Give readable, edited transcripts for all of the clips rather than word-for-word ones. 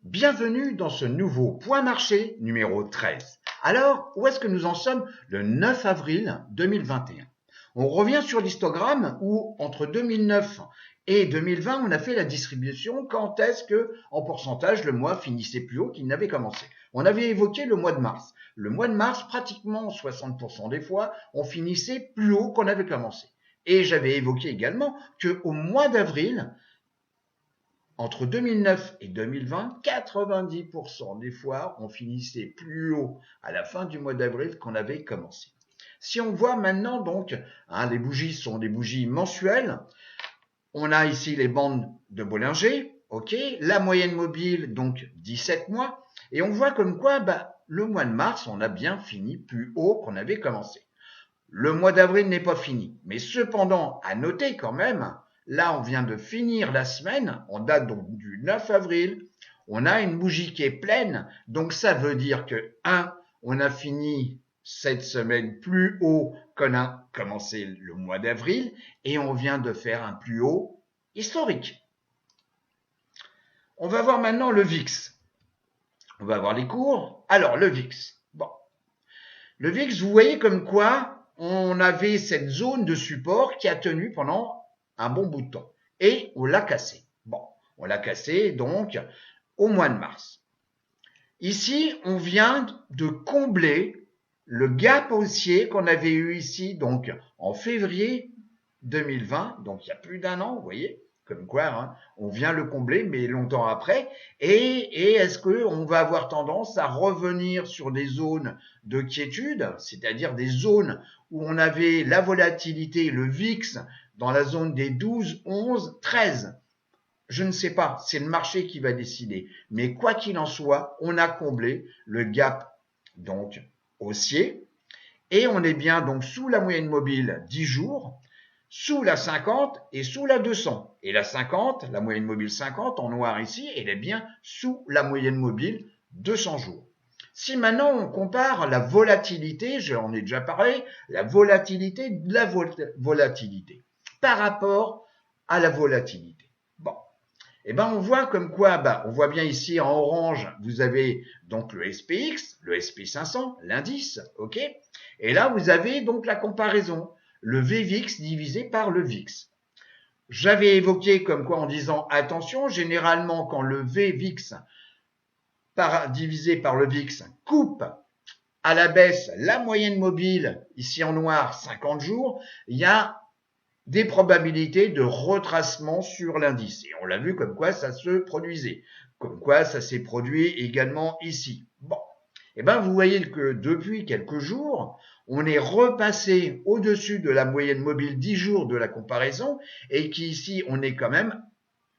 Bienvenue dans ce nouveau point marché numéro 13. Alors, où est-ce que nous en sommes le 9 avril 2021? On revient sur l'histogramme où, entre 2009 et 2020, on a fait la distribution quand est-ce que, en pourcentage, le mois finissait plus haut qu'il n'avait commencé. On avait évoqué le mois de mars. Le mois de mars, pratiquement 60% des fois, on finissait plus haut qu'on avait commencé. Et j'avais évoqué également qu'au mois d'avril, entre 2009 et 2020, 90% des fois, on finissait plus haut à la fin du mois d'avril qu'on avait commencé. Si on voit maintenant, donc, les bougies sont des bougies mensuelles. On a ici les bandes de Bollinger, ok, la moyenne mobile, donc 17 mois. Et on voit comme quoi, le mois de mars, on a bien fini plus haut qu'on avait commencé. Le mois d'avril n'est pas fini. Mais cependant, à noter quand même, là, on vient de finir la semaine, on date donc du 9 avril, on a une bougie qui est pleine, donc ça veut dire que, on a fini cette semaine plus haut qu'on a commencé le mois d'avril, et on vient de faire un plus haut historique. On va voir maintenant le VIX. On va voir les cours. Alors, le VIX. Bon. Le VIX, vous voyez comme quoi on avait cette zone de support qui a tenu pendant un bon bout de temps. Et on l'a cassé. Bon, on l'a cassé donc au mois de mars. Ici, on vient de combler le gap haussier qu'on avait eu ici donc en février 2020, donc il y a plus d'un an, vous voyez, comme quoi on vient le combler, mais longtemps après. Et est-ce qu'on va avoir tendance à revenir sur des zones de quiétude, c'est-à-dire des zones où on avait la volatilité, le VIX, dans la zone des 12, 11, 13. Je ne sais pas, c'est le marché qui va décider. Mais quoi qu'il en soit, on a comblé le gap donc haussier et on est bien donc sous la moyenne mobile 10 jours, sous la 50 et sous la 200. Et la 50, la moyenne mobile 50 en noir ici, elle est bien sous la moyenne mobile 200 jours. Si maintenant on compare la volatilité, j'en ai déjà parlé, la volatilité de la volatilité par rapport à la volatilité. Bon, on voit comme quoi, on voit bien ici en orange, vous avez donc le SPX, le SP500, l'indice, ok. Et là, vous avez donc la comparaison, le VVIX divisé par le VIX. J'avais évoqué comme quoi en disant, attention, généralement quand le VVIX divisé par le VIX coupe à la baisse la moyenne mobile, ici en noir, 50 jours, il y a des probabilités de retracement sur l'indice. Et on l'a vu comme quoi ça se produisait, comme quoi ça s'est produit également ici. Bon, vous voyez que depuis quelques jours, on est repassé au-dessus de la moyenne mobile 10 jours de la comparaison et qu'ici, on est quand même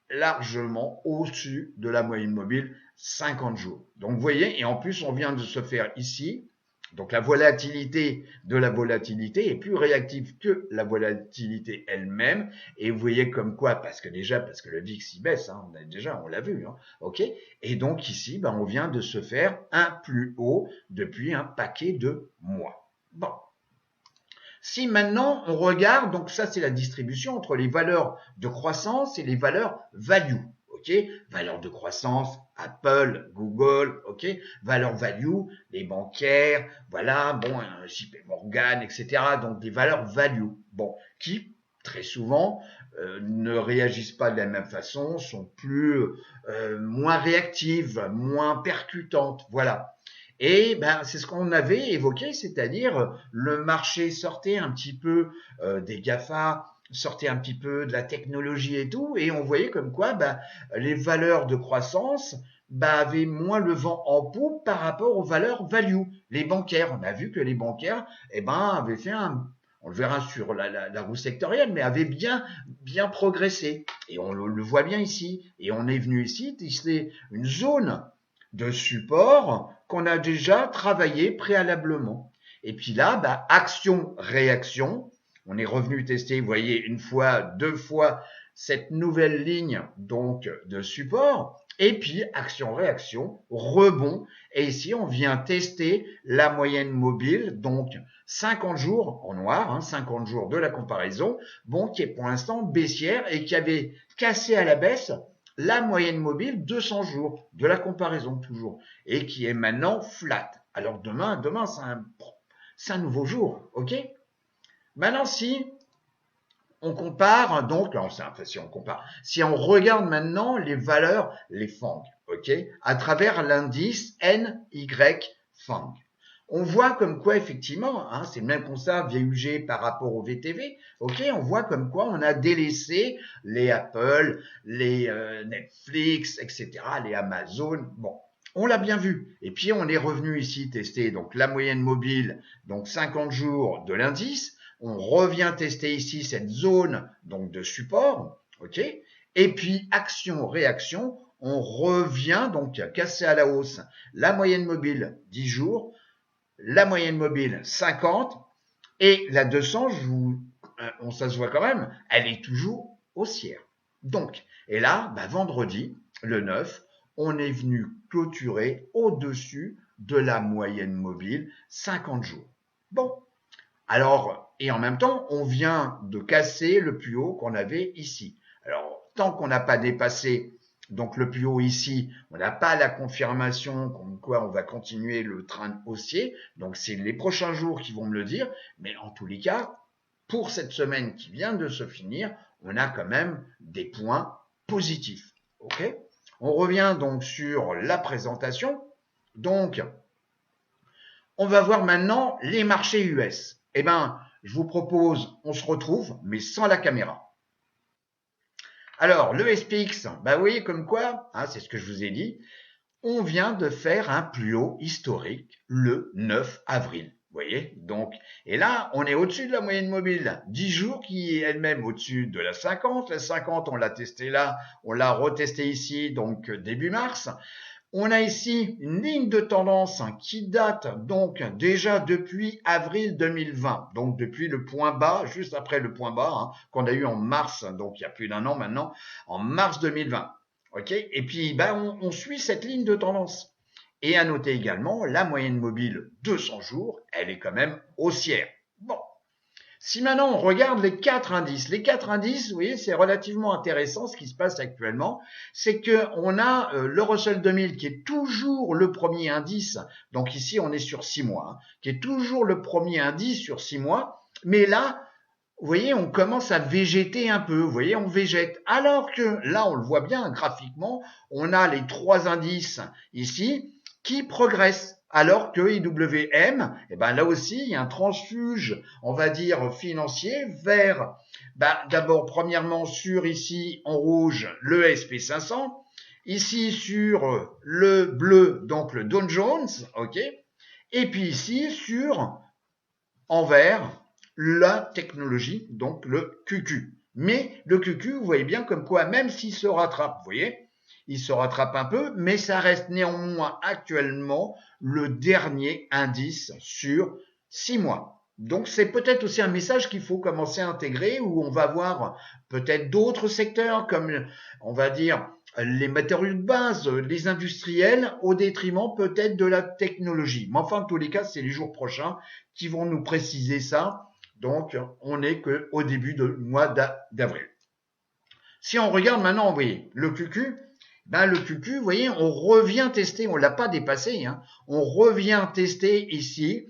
largement au-dessus de la moyenne mobile 50 jours. Donc, vous voyez, et en plus, on vient de se faire ici, donc la volatilité de la volatilité est plus réactive que la volatilité elle-même. Et vous voyez comme quoi, parce que le VIX il baisse, on l'a vu, ok. Et donc ici, on vient de se faire un plus haut depuis un paquet de mois. Bon. Si maintenant on regarde, donc ça c'est la distribution entre les valeurs de croissance et les valeurs value. Ok, valeur de croissance, Apple, Google, ok, valeur value, les bancaires, voilà, JP Morgan, etc. Donc des valeurs value, qui très souvent ne réagissent pas de la même façon, sont moins réactives, moins percutantes, voilà. Et c'est ce qu'on avait évoqué, c'est-à-dire le marché sortait un petit peu des GAFA, sortait un petit peu de la technologie et tout, et on voyait comme quoi les valeurs de croissance avaient moins le vent en poupe par rapport aux valeurs value. Les bancaires, on a vu que les bancaires avaient fait on le verra sur la roue sectorielle, mais avaient bien progressé. Et on le voit bien ici. Et on est venu ici tester une zone de support qu'on a déjà travaillé préalablement. Et puis là, action-réaction, on est revenu tester, vous voyez, une fois, deux fois, cette nouvelle ligne donc de support, et puis action-réaction, rebond, et ici on vient tester la moyenne mobile, donc 50 jours en noir, 50 jours de la comparaison, qui est pour l'instant baissière et qui avait cassé à la baisse la moyenne mobile 200 jours, de la comparaison toujours, et qui est maintenant flat. Alors demain c'est un nouveau jour, ok? Maintenant, si on compare, donc, enfin, si on regarde maintenant les valeurs, les FANG, ok, à travers l'indice NY-FANG. On voit comme quoi, effectivement, hein, c'est le même constat VUG par rapport au VTV, ok, on voit comme quoi on a délaissé les Apple, les Netflix, etc., les Amazon, bon, on l'a bien vu. Et puis, on est revenu ici tester donc la moyenne mobile, donc 50 jours de l'indice. On revient tester ici cette zone donc de support, ok. Et puis, action-réaction, on revient donc casser à la hausse la moyenne mobile 10 jours, la moyenne mobile 50 et la 200, ça se voit quand même, elle est toujours haussière. Donc, et là, vendredi, le 9, on est venu clôturer au-dessus de la moyenne mobile 50 jours. Bon, alors, et en même temps, on vient de casser le plus haut qu'on avait ici. Alors, tant qu'on n'a pas dépassé donc le plus haut ici, on n'a pas la confirmation comme quoi on va continuer le train haussier. Donc, c'est les prochains jours qui vont me le dire. Mais en tous les cas, pour cette semaine qui vient de se finir, on a quand même des points positifs. Ok? On revient donc sur la présentation. Donc, on va voir maintenant les marchés US. Eh bien, je vous propose, on se retrouve, mais sans la caméra. Alors, le SPX, vous voyez comme quoi, hein, c'est ce que je vous ai dit, on vient de faire un plus haut historique le 9 avril. Vous voyez, donc, et là, on est au-dessus de la moyenne mobile 10 jours qui est elle-même au-dessus de la 50. La 50, on l'a testé là, on l'a retesté ici, donc début mars. On a ici une ligne de tendance qui date donc déjà depuis avril 2020, donc depuis le point bas, juste après le point bas qu'on a eu en mars, donc il y a plus d'un an maintenant, en mars 2020. Ok. Et puis on suit cette ligne de tendance. Et à noter également la moyenne mobile 200 jours, elle est quand même haussière. Bon. Si maintenant on regarde les quatre indices, vous voyez, c'est relativement intéressant ce qui se passe actuellement, c'est que on a le Russell 2000 qui est toujours le premier indice, donc ici on est sur 6 mois, qui est toujours le premier indice sur 6 mois, mais là, vous voyez, on commence à végéter un peu, vous voyez, on végète, alors que là, on le voit bien graphiquement, on a les trois indices ici qui progressent. Alors que IWM, là aussi, il y a un transfuge, on va dire, financier vers, d'abord, premièrement, sur ici, en rouge, le SP500, ici, sur le bleu, donc le Dow Jones, ok, et puis ici, sur, en vert, la technologie, donc le QQ. Mais le QQ, vous voyez bien comme quoi, même s'il se rattrape, vous voyez, il se rattrape un peu, mais ça reste néanmoins actuellement le dernier indice sur 6 mois. Donc c'est peut-être aussi un message qu'il faut commencer à intégrer où on va voir peut-être d'autres secteurs comme on va dire les matériaux de base, les industriels au détriment peut-être de la technologie. Mais enfin en tous les cas c'est les jours prochains qui vont nous préciser ça. Donc on n'est qu'au début du mois d'avril. Si on regarde maintenant, vous voyez, le QQ, le QQ, vous voyez, on revient tester, on l'a pas dépassé, on revient tester ici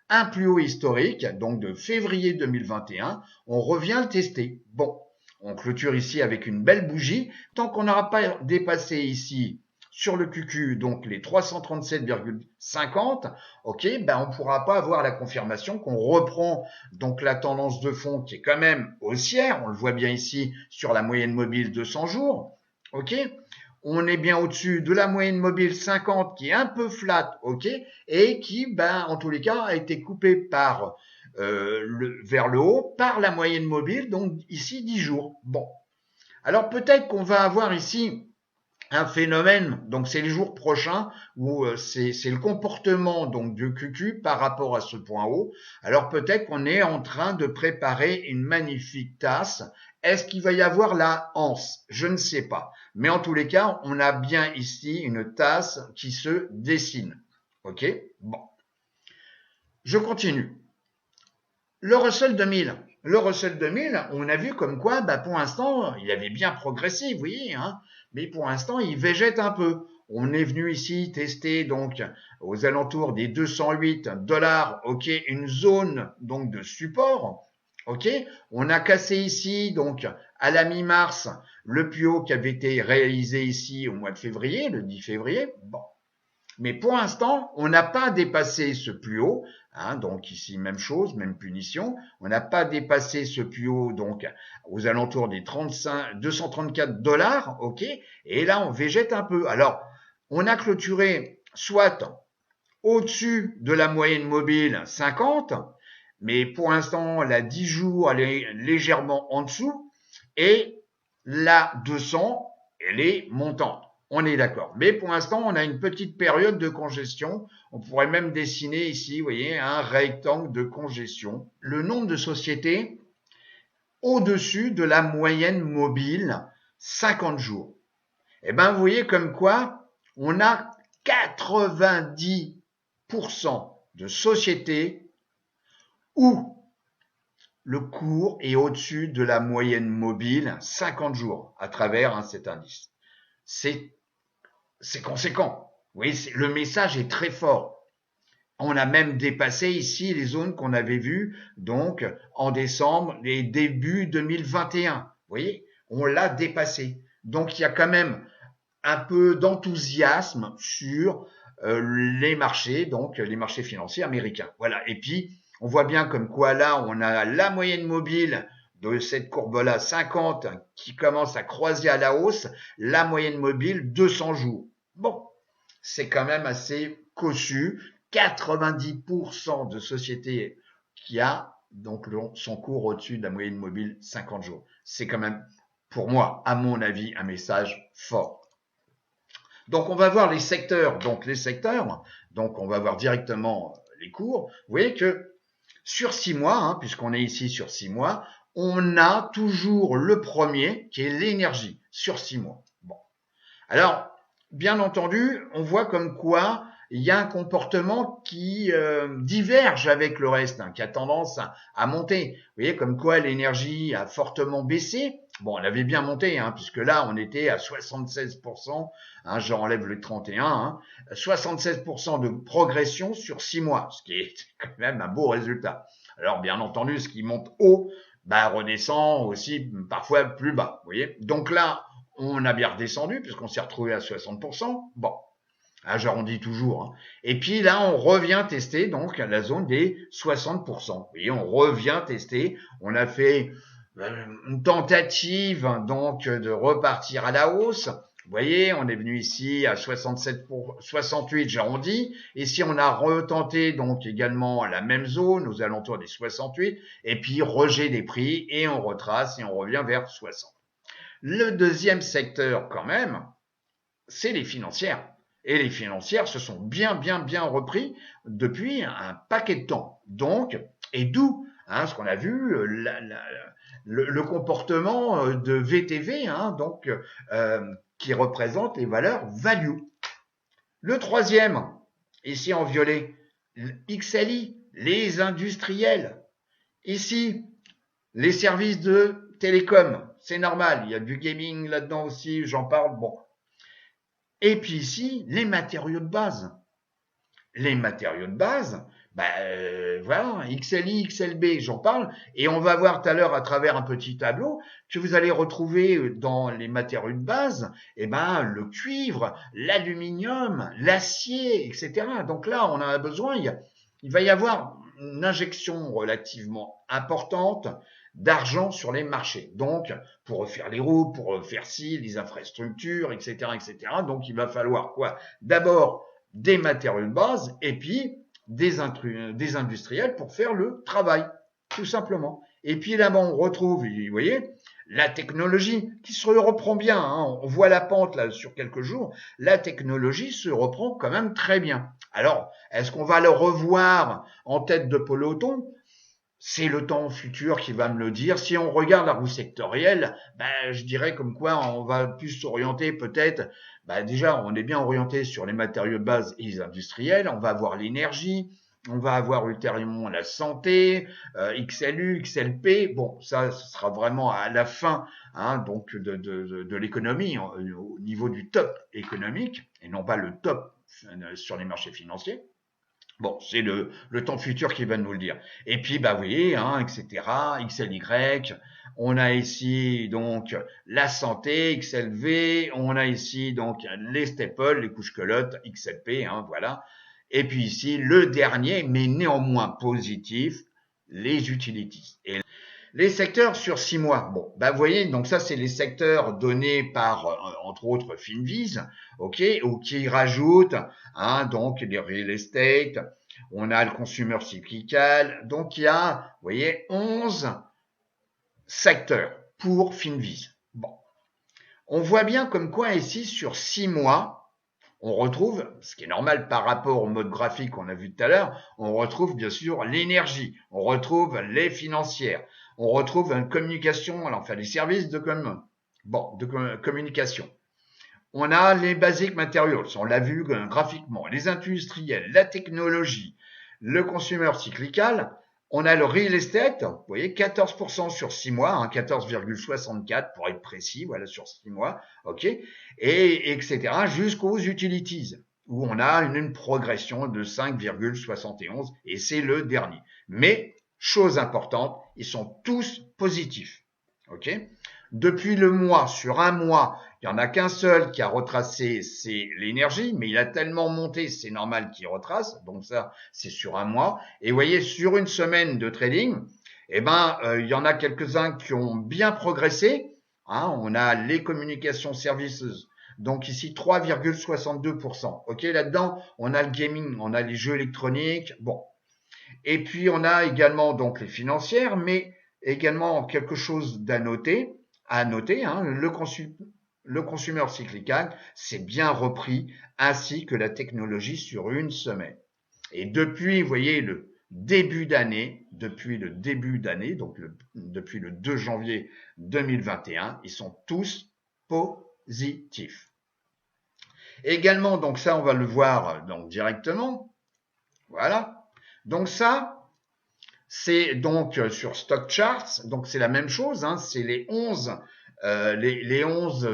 un plus haut historique, donc de février 2021, on revient le tester. Bon, on clôture ici avec une belle bougie. Tant qu'on n'aura pas dépassé ici sur le QQ, donc les 337,50, ok, on pourra pas avoir la confirmation qu'on reprend donc la tendance de fond qui est quand même haussière, on le voit bien ici sur la moyenne mobile 200 jours, ok. On est bien au-dessus de la moyenne mobile 50 qui est un peu flat, ok, et qui, en tous les cas, a été coupée par vers le haut par la moyenne mobile, donc ici 10 jours. Bon, alors peut-être qu'on va avoir ici un phénomène, donc c'est les jours prochains où c'est le comportement donc du QQ par rapport à ce point haut. Alors peut-être qu'on est en train de préparer une magnifique tasse. Est-ce qu'il va y avoir la anse? Je ne sais pas. Mais en tous les cas, on a bien ici une tasse qui se dessine. Ok? Bon. Je continue. Le Russell 2000. Le Russell 2000, on a vu comme quoi, pour l'instant, il avait bien progressé, vous voyez, mais pour l'instant, il végète un peu. On est venu ici tester donc aux alentours des 208 $, ok, une zone donc de support, ok. On a cassé ici donc à la mi-mars le plus haut qui avait été réalisé ici au mois de février, le 10 février. Bon, mais pour l'instant, on n'a pas dépassé ce plus haut, hein, donc ici même chose, même punition. On n'a pas dépassé ce plus haut, donc aux alentours des 234 $, ok. Et là, on végète un peu. Alors, on a clôturé soit au-dessus de la moyenne mobile 50, mais pour l'instant, la 10 jours, elle est légèrement en dessous, et la 200, elle est montante. On est d'accord. Mais pour l'instant, on a une petite période de congestion. On pourrait même dessiner ici, vous voyez, un rectangle de congestion. Le nombre de sociétés au-dessus de la moyenne mobile 50 jours. Eh bien, vous voyez comme quoi on a 90% de sociétés où le cours est au-dessus de la moyenne mobile 50 jours à travers cet indice. C'est conséquent. Vous voyez, le message est très fort. On a même dépassé ici les zones qu'on avait vues donc en décembre et début 2021. Vous voyez, on l'a dépassé. Donc il y a quand même un peu d'enthousiasme sur les marchés, donc les marchés financiers américains. Voilà. Et puis on voit bien comme quoi là, on a la moyenne mobile de cette courbe-là 50 qui commence à croiser à la hausse, la moyenne mobile 200 jours. Bon, c'est quand même assez cossu. 90% de sociétés qui a donc son cours au-dessus de la moyenne mobile 50 jours. C'est quand même, pour moi, à mon avis, un message fort. Donc, on va voir les secteurs. Donc, on va voir directement les cours. Vous voyez que sur 6 mois, hein, puisqu'on est ici sur 6 mois, on a toujours le premier qui est l'énergie sur 6 mois. Bon. Alors, bien entendu, on voit comme quoi il y a un comportement qui diverge avec le reste, hein, qui a tendance à monter. Vous voyez, comme quoi l'énergie a fortement baissé. Bon, elle avait bien monté, hein, puisque là, on était à 76%, hein, j'enlève le 31, hein, 76% de progression sur 6 mois, ce qui est quand même un beau résultat. Alors, bien entendu, ce qui monte haut, redescend aussi parfois plus bas. Vous voyez, donc là, on a bien redescendu, puisqu'on s'est retrouvé à 60%. Bon. Ah, j'arrondis toujours. Hein. Et puis là, on revient tester donc la zone des 60%. Vous voyez, on revient tester. On a fait une tentative donc de repartir à la hausse. Vous voyez, on est venu ici à 68, j'arrondis. Ici, on a retenté donc également la même zone, aux alentours des 68. Et puis, rejet des prix et on retrace et on revient vers 60. Le deuxième secteur quand même, c'est les financières. Et les financières se sont bien repris depuis un paquet de temps. Donc, et d'où ce qu'on a vu, le comportement de VTV, donc qui représente les valeurs value. Le troisième, ici en violet, XLI, les industriels. Ici, les services de télécom, c'est normal, il y a du gaming là-dedans aussi, j'en parle, bon. Et puis ici, les matériaux de base. Les matériaux de base, voilà, XLI, XLB, j'en parle. Et on va voir tout à l'heure à travers un petit tableau que vous allez retrouver dans les matériaux de base, le cuivre, l'aluminium, l'acier, etc. Donc là, on en a besoin. Il va y avoir une injection relativement importante d'argent sur les marchés. Donc, pour refaire les routes, pour refaire les infrastructures, etc., etc. Donc, il va falloir quoi? D'abord, des matériaux de base et puis des industriels pour faire le travail, tout simplement. Et puis là, on retrouve, vous voyez, la technologie qui se reprend bien. Hein. On voit la pente là sur quelques jours. La technologie se reprend quand même très bien. Alors, est-ce qu'on va le revoir en tête de peloton? C'est le temps futur qui va me le dire. Si on regarde la roue sectorielle, je dirais comme quoi on va plus s'orienter peut-être. Déjà, on est bien orienté sur les matériaux de base et les industriels. On va avoir l'énergie. On va avoir ultérieurement la santé, XLU, XLP. Bon, ça, ce sera vraiment à la fin, hein, donc de l'économie, au niveau du top économique, et non pas le top sur les marchés financiers. Bon, c'est le temps futur qui va nous le dire. Et puis, bah, vous voyez, hein, etc., XLY, on a ici donc la santé, XLV, on a ici donc les staples, les couches-culottes, XLP, hein, voilà. Et puis ici, le dernier, mais néanmoins positif, les utilities. Et les secteurs sur 6 mois. Bon, bah vous voyez, donc ça c'est les secteurs donnés par entre autres Finviz, ok, ou qui rajoutent, hein, donc les real estate. On a le consumer cyclical. Donc il y a, vous voyez, 11 secteurs pour Finviz. Bon, on voit bien comme quoi ici sur 6 mois. On retrouve, ce qui est normal par rapport au mode graphique qu'on a vu tout à l'heure, on retrouve bien sûr l'énergie, on retrouve les financières, on retrouve une communication, enfin les services de communication. On a les basic materials, on l'a vu graphiquement, les industriels, la technologie, le consumer cyclical. On a le real estate, vous voyez, 14% sur 6 mois, hein, 14,64 pour être précis, voilà, sur 6 mois, ok, et etc. jusqu'aux utilities, où on a une progression de 5,71, et c'est le dernier. Mais, chose importante, ils sont tous positifs, ok. Depuis le mois, sur un mois, il n'y en a qu'un seul qui a retracé, c'est l'énergie, mais il a tellement monté, c'est normal qu'il retrace. Donc ça, c'est sur un mois. Et vous voyez, sur une semaine de trading, eh ben, il y en a quelques-uns qui ont bien progressé. Hein, on a les communications services, donc ici 3,62%. Ok, là-dedans, on a le gaming, on a les jeux électroniques. Bon, et puis on a également donc les financières, mais également quelque chose à noter, hein, le consumer cyclical s'est bien repris, ainsi que la technologie sur une semaine. Et depuis, vous voyez, le début d'année, depuis le 2 janvier 2021, ils sont tous positifs. Également, donc ça, on va le voir donc directement. Voilà. Donc ça, c'est donc sur Stock Charts, donc c'est la même chose, hein, c'est les 11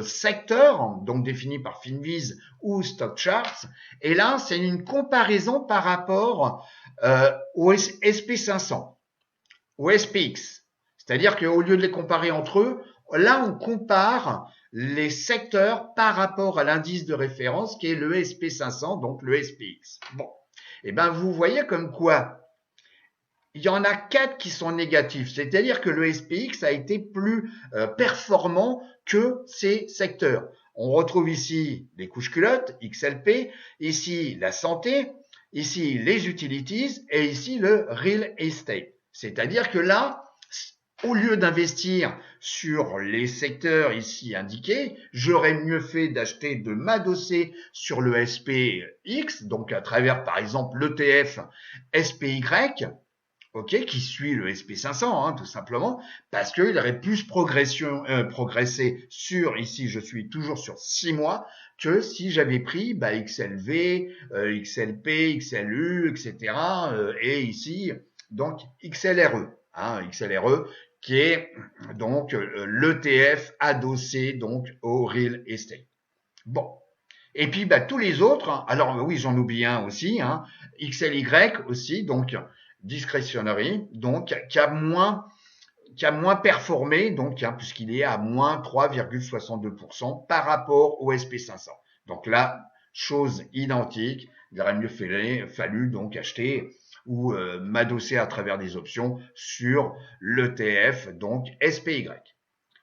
secteurs, donc définis par Finviz ou Stock Charts. Et là, c'est une comparaison par rapport au SP500, au SPX. C'est-à-dire qu'au lieu de les comparer entre eux, là, on compare les secteurs par rapport à l'indice de référence qui est le SP500, donc le SPX. Bon, et ben vous voyez comme quoi il y en a 4 qui sont négatifs, c'est-à-dire que le SPX a été plus performant que ces secteurs. On retrouve ici les couches-culottes, XLP, ici la santé, ici les utilities et ici le real estate. C'est-à-dire que là, au lieu d'investir sur les secteurs ici indiqués, j'aurais mieux fait d'acheter, de m'adosser sur le SPX, donc à travers par exemple l'ETF SPY, ok, qui suit le SP500, hein, tout simplement, parce qu'il aurait plus progresser sur, ici je suis toujours sur 6 mois, que si j'avais pris XLV, XLP, XLU, etc. Et ici, donc XLRE, hein, XLRE, qui est donc l'ETF adossé donc au real estate. Bon. Et puis tous les autres, hein, alors oui, j'en oublie un aussi, hein, XLY aussi, donc discretionary, donc qui a moins performé, donc hein, puisqu'il est à moins 3,62% par rapport au SP500. Donc là, chose identique, il aurait mieux fallu donc acheter ou m'adosser à travers des options sur l'ETF, donc SPY.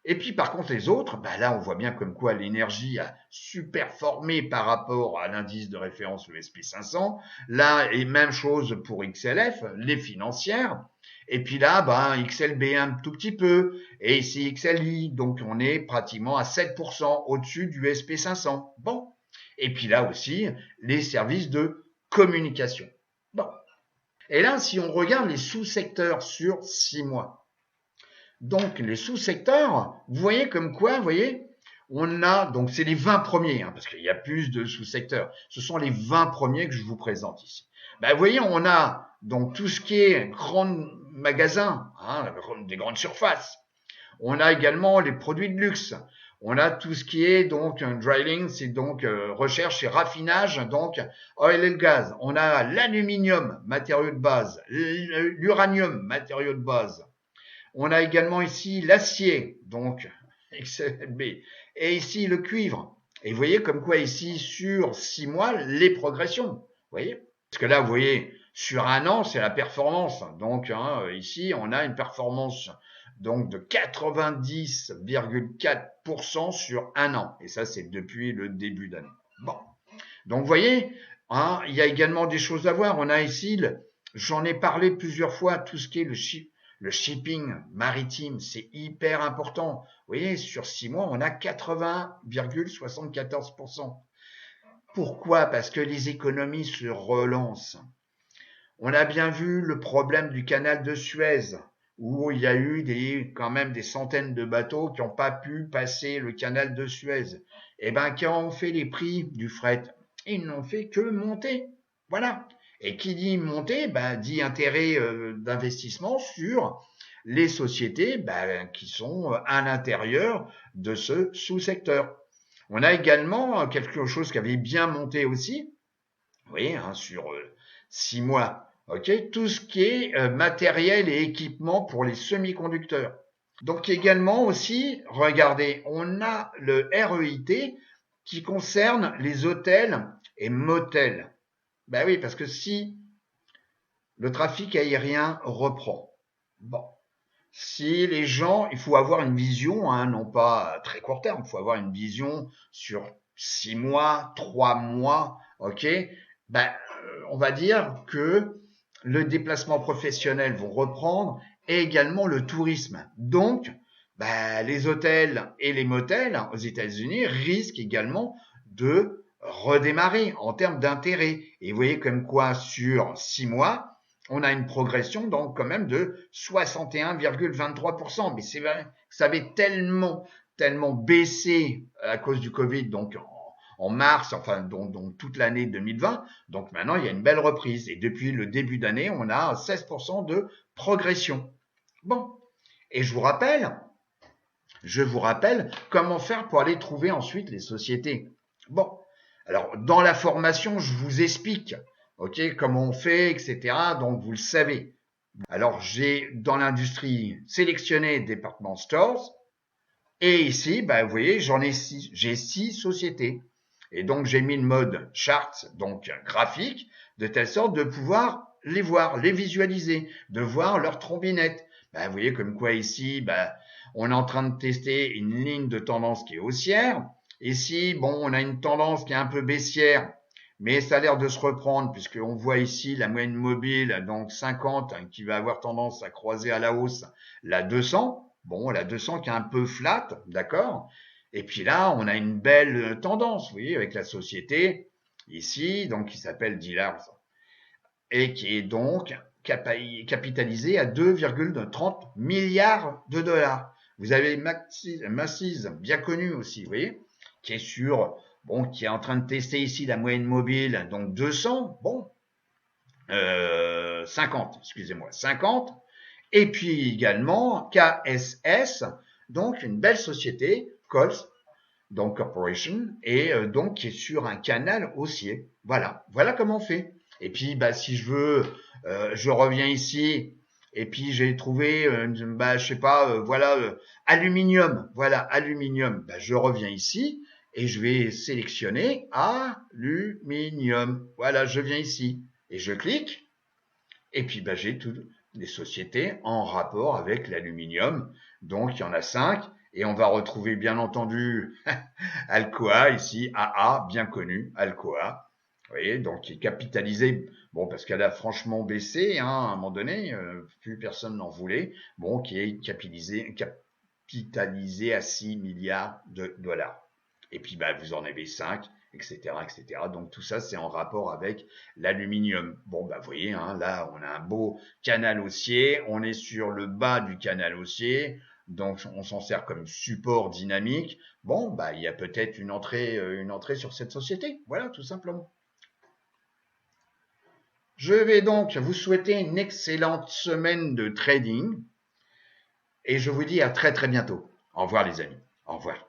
Et puis par contre les autres, là on voit bien comme quoi l'énergie a superformé par rapport à l'indice de référence le SP500. Là, et même chose pour XLF, les financières. Et puis là, XLB un tout petit peu. Et ici XLI, donc on est pratiquement à 7% au-dessus du SP500. Bon. Et puis là aussi, les services de communication. Bon. Et là, si on regarde les sous-secteurs sur 6 mois, donc les sous-secteurs, vous voyez comme quoi, vous voyez, on a, donc c'est les 20 premiers, hein, parce qu'il y a plus de sous-secteurs. Ce sont les 20 premiers que je vous présente ici. Vous voyez, on a donc tout ce qui est grands magasins, hein, des grandes surfaces. On a également les produits de luxe. On a tout ce qui est donc drilling, c'est donc recherche et raffinage, donc oil et le gaz. On a l'aluminium, matériau de base, l'uranium, matériau de base. On a également ici l'acier, donc XLB, et ici le cuivre. Et vous voyez comme quoi ici sur 6 mois les progressions. Vous voyez, parce que là vous voyez sur un an c'est la performance. Donc ici on a une performance donc de 90,4% sur un an. Et ça, c'est depuis le début d'année. Bon. Donc, vous voyez, il y a également des choses à voir. On a ici, j'en ai parlé plusieurs fois, tout ce qui est le shipping maritime, c'est hyper important. Vous voyez, sur 6 mois, on a 80,74%. Pourquoi? Parce que les économies se relancent. On a bien vu le problème du canal de Suez, où il y a eu quand même des centaines de bateaux qui n'ont pas pu passer le canal de Suez. Et ben, quand on fait les prix du fret, ils n'ont fait que monter. Voilà. Et qui dit monter, ben, dit intérêt d'investissement sur les sociétés qui sont à l'intérieur de ce sous-secteur. On a également quelque chose qui avait bien monté aussi, vous voyez, sur 6 mois. Ok, tout ce qui est matériel et équipement pour les semi-conducteurs. Donc également aussi, regardez, on a le REIT qui concerne les hôtels et motels. Ben oui, parce que si le trafic aérien reprend, bon, si les gens, il faut avoir une vision, non pas à très court terme, il faut avoir une vision sur 6 mois, 3 mois, ok, on va dire que le déplacement professionnel vont reprendre et également le tourisme. Donc, les hôtels et les motels aux États-Unis risquent également de redémarrer en termes d'intérêt. Et vous voyez comme quoi sur 6 mois, on a une progression donc quand même de 61,23%. Mais c'est vrai, ça avait tellement baissé à cause du Covid, donc en mars, enfin donc toute l'année 2020. Donc maintenant, il y a une belle reprise. Et depuis le début d'année, on a 16% de progression. Bon. Et je vous rappelle comment faire pour aller trouver ensuite les sociétés. Bon. Alors, dans la formation, je vous explique, ok, comment on fait, etc. Donc, vous le savez. Alors, j'ai dans l'industrie sélectionné Department Stores. Et ici, vous voyez, j'ai 6 sociétés. Et donc, j'ai mis le mode chart, donc graphique, de telle sorte de pouvoir les voir, les visualiser, de voir leur trombinette. Vous voyez comme quoi ici, on est en train de tester une ligne de tendance qui est haussière. Ici, bon, on a une tendance qui est un peu baissière, mais ça a l'air de se reprendre puisqu'on voit ici la moyenne mobile, donc 50, qui va avoir tendance à croiser à la hausse la 200. Bon, la 200 qui est un peu flat, d'accord? Et puis là, on a une belle tendance, vous voyez, avec la société ici, donc qui s'appelle Dealers, et qui est donc capitalisée à 2,30 milliards de dollars. Vous avez Macy's, bien connu aussi, vous voyez, qui est qui est en train de tester ici la moyenne mobile, donc 200, 50, excusez-moi, 50. Et puis également KSS, donc une belle société, Kohl's, donc Corporation, et donc qui est sur un canal haussier. Voilà comment on fait. Et puis si je veux, je reviens ici, et puis j'ai trouvé, je sais pas, aluminium. Voilà, aluminium. Je reviens ici et je vais sélectionner aluminium. Voilà, je viens ici et je clique. Et puis j'ai toutes les sociétés en rapport avec l'aluminium. Donc il y en a 5. Et on va retrouver bien entendu Alcoa ici, AA, bien connu, Alcoa. Vous voyez, donc qui est capitalisé, parce qu'elle a franchement baissé à un moment donné, plus personne n'en voulait, qui est capitalisé à 6 milliards de dollars. Et puis vous en avez 5, etc., etc. Donc tout ça, c'est en rapport avec l'aluminium. Vous voyez, là, on a un beau canal haussier, on est sur le bas du canal haussier, donc on s'en sert comme support dynamique. Il y a peut-être une entrée sur cette société. Voilà, tout simplement. Je vais donc vous souhaiter une excellente semaine de trading et je vous dis à très très bientôt. Au revoir les amis. Au revoir.